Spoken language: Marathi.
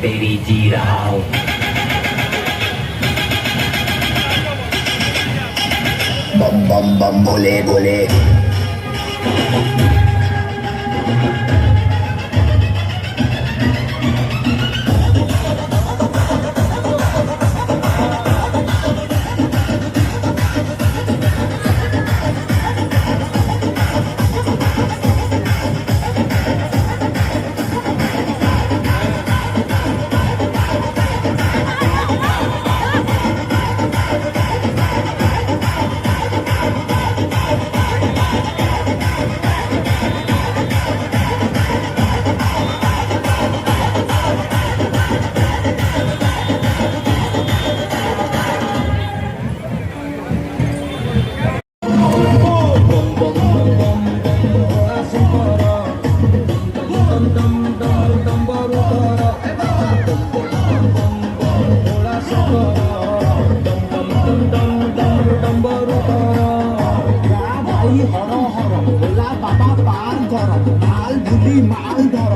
तेरी जी रहा हूँ. बम बम बम भोले भोले. हर हर भोला बाबा पार कर माल धुली माल धर